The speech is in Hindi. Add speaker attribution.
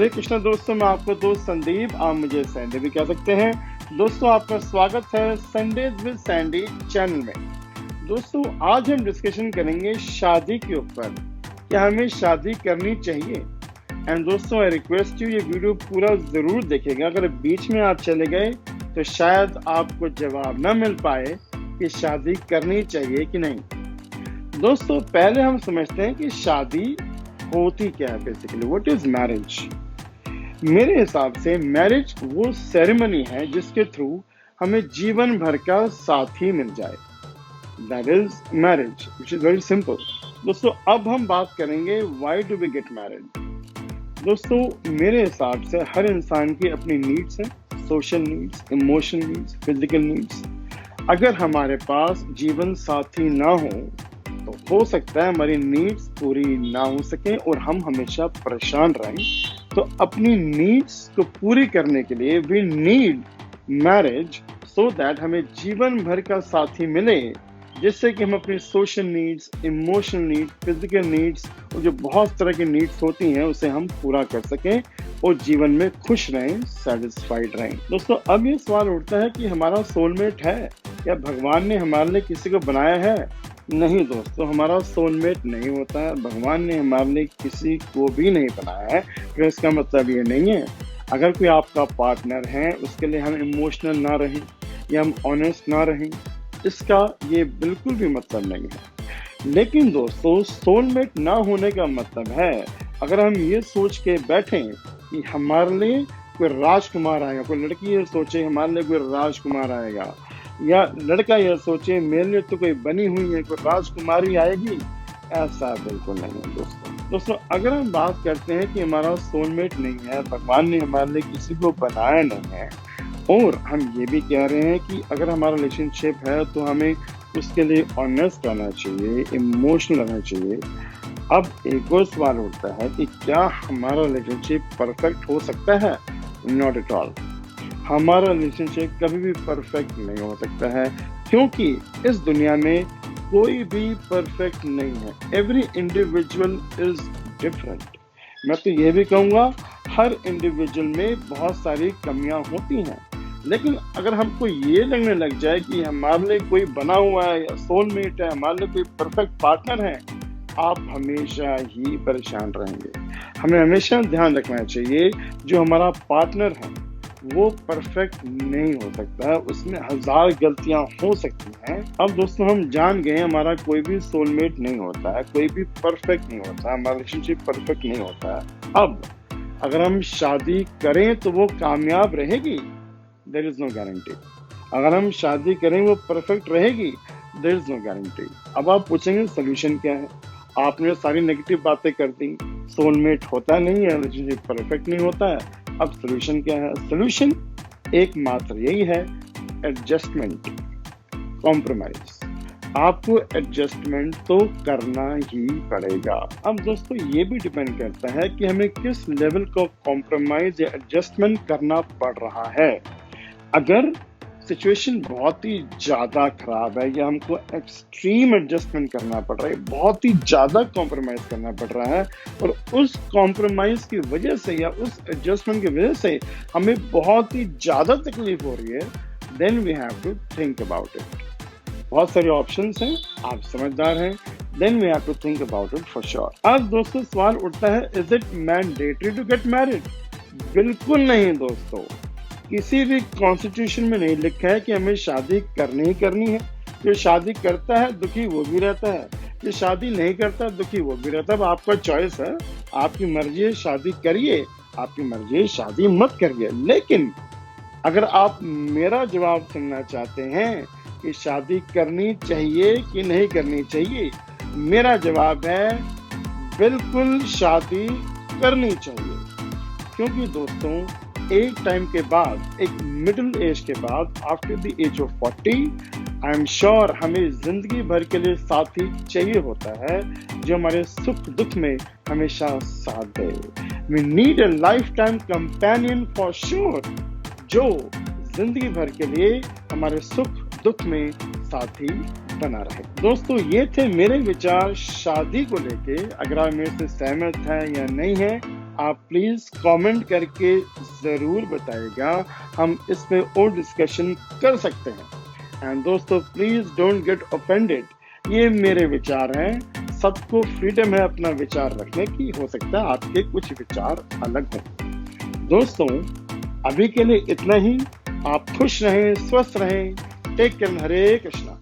Speaker 1: हरे कृष्णा दोस्तों, मैं आपका दोस्त संदीप, आप मुझे सैंडी भी कह सकते हैं। दोस्तों, आपका स्वागत है संडेज विद सैंडी चैनल में। दोस्तों, आज हम डिस्कशन करेंगे शादी के ऊपर, क्या हमें शादी करनी चाहिए। एंड दोस्तों, आई रिक्वेस्ट यू, ये वीडियो पूरा जरूर देखेगा। अगर बीच में आप चले गए तो शायद आपको जवाब न मिल पाए कि शादी करनी चाहिए कि नहीं। दोस्तों, पहले हम समझते हैं कि शादी होती क्या है। Basically what is marriage. मेरे हिसाब से मैरिज वो सेरेमनी है जिसके थ्रू हमें जीवन भर का साथी मिल जाए। That is marriage, which is very simple. दोस्तों, अब हम बात करेंगे why do we get married. दोस्तों, मेरे हिसाब से हर इंसान की अपनी नीड्स हैं, social needs, emotional needs, physical needs. अगर हमारे पास जीवन साथी ना हो तो हो सकता है हमारी नीड्स पूरी ना हो सके और हम हमेशा परेशान रहें। तो अपनी नीड्स को पूरी करने के लिए we need marriage, so that हमें जीवन भर का साथी मिले, जिससे कि हम अपनी social needs, emotional needs, physical needs और जो बहुत तरह की नीड्स होती हैं उसे हम पूरा कर सकें और जीवन में खुश रहें, सेटिस्फाइड रहें। दोस्तों, अब ये सवाल उठता है कि हमारा सोलमेट है या भगवान ने हमारे लिए किसी को बनाया है। नहीं दोस्तों, हमारा सोलमेट नहीं होता है। भगवान ने हमारे लिए किसी को भी नहीं बनाया है। तो इसका मतलब ये नहीं है अगर कोई आपका पार्टनर है उसके लिए हम इमोशनल ना रहें या हम ऑनेस्ट ना रहें, इसका ये बिल्कुल भी मतलब नहीं है। लेकिन दोस्तों, सोलमेट ना होने का मतलब है अगर हम ये सोच के बैठें कि हमारे लिए कोई राजकुमार आएगा, कोई लड़की ये सोचे हमारे लिए कोई राजकुमार आएगा, या लड़का यह सोचे मेरे लिए तो कोई बनी हुई है, कोई राजकुमारी आएगी, ऐसा बिल्कुल नहीं है। दोस्तों, अगर हम बात करते हैं कि हमारा सोलमेट नहीं है, भगवान ने हमारे लिए किसी को बनाया नहीं है, और हम ये भी कह रहे हैं कि अगर हमारा रिलेशनशिप है तो हमें उसके लिए ऑनेस्ट रहना चाहिए, इमोशनल रहना चाहिए। अब एक और सवाल उठता है कि क्या हमारा रिलेशनशिप परफेक्ट हो सकता है? Not at all. हमारा रिलेशनशिप कभी भी परफेक्ट नहीं हो सकता है, क्योंकि इस दुनिया में कोई भी परफेक्ट नहीं है। Every individual is different. मैं तो ये भी कहूँगा हर इंडिविजुअल में बहुत सारी कमियां होती हैं। लेकिन अगर हमको ये लगने लग जाए कि हमारे लिए कोई बना हुआ है या सोलमेट है, हमारे लिए कोई परफेक्ट पार्टनर है, आप हमेशा ही परेशान रहेंगे। हमें हमेशा ध्यान रखना चाहिए जो हमारा पार्टनर है वो परफेक्ट नहीं हो सकता, उसमें हजार गलतियां हो सकती हैं। अब दोस्तों, हम जान गए हमारा कोई भी सोलमेट नहीं होता है, कोई भी परफेक्ट नहीं होता, हमारा रिलेशनशिप परफेक्ट नहीं होता है। अब अगर हम शादी करें तो वो कामयाब रहेगी? There is no guarantee. अगर हम शादी करें वो परफेक्ट रहेगी? There is no guarantee. अब आप पूछेंगे सोल्यूशन क्या है? आपने सारी नेगेटिव बातें कर दी, सोलमेट होता नहीं है, रिलेशनशिप परफेक्ट नहीं होता है। अब सोल्यूशन क्या है? सोल्यूशन एक मात्र यही है, एडजस्टमेंट, कॉम्प्रोमाइज। आपको एडजस्टमेंट तो करना ही पड़ेगा। अब दोस्तों, ये भी डिपेंड करता है कि हमें किस लेवल का कॉम्प्रोमाइज या एडजस्टमेंट करना पड़ रहा है। अगर सिचुएशन बहुत ही ज्यादा खराब है या हमको एक्सट्रीम एडजस्टमेंट करना पड़ रहा है, बहुत ही ज्यादा कॉम्प्रोमाइज करना पड़ रहा है, और उस कॉम्प्रोमाइज की वजह से या उस एडजस्टमेंट की वजह से हमें बहुत ही ज्यादा तकलीफ हो रही है, then we have to think about it. बहुत सारे ऑप्शंस हैं, आप समझदार हैं, then we have to think about it for sure. अब दोस्तों, सवाल उठता है, is it mandatory to get married? बिल्कुल नहीं दोस्तों। किसी भी कॉन्स्टिट्यूशन में नहीं लिखा है कि हमें शादी करनी ही करनी है। जो शादी करता है दुखी वो भी रहता है, जो शादी नहीं करता दुखी वो भी रहता है। अब आपका चॉइस है, आपकी मर्जी है, शादी करिए, आपकी मर्जी है, शादी मत करिए। लेकिन अगर आप मेरा जवाब सुनना चाहते हैं कि शादी करनी चाहिए कि नहीं करनी चाहिए, मेरा जवाब है बिल्कुल शादी करनी चाहिए। क्योंकि दोस्तों, एक टाइम के बाद, एक मिडिल एज के बाद, after the age of 40, I am sure हमें जिंदगी भर के लिए साथी चाहिए होता है जो हमारे सुख दुख में हमेशा साथ दे। We need a lifetime companion for sure, जो जिंदगी भर के लिए हमारे सुख दुख में साथी बना रहे। दोस्तों, ये थे मेरे विचार शादी को लेके। अगर आप मेरे से सहमत हैं या नहीं है, आप प्लीज कमेंट करके जरूर बताइएगा, हम इस पे और डिस्कशन कर सकते हैं। एंड दोस्तों प्लीज डोंट गेट ऑफेंडेड, ये मेरे विचार हैं, सबको फ्रीडम है अपना विचार रखने की, हो सकता है आपके कुछ विचार अलग हों। दोस्तों अभी के लिए इतना ही, आप खुश रहें, स्वस्थ रहें, टेक केयर, हरे कृष्णा।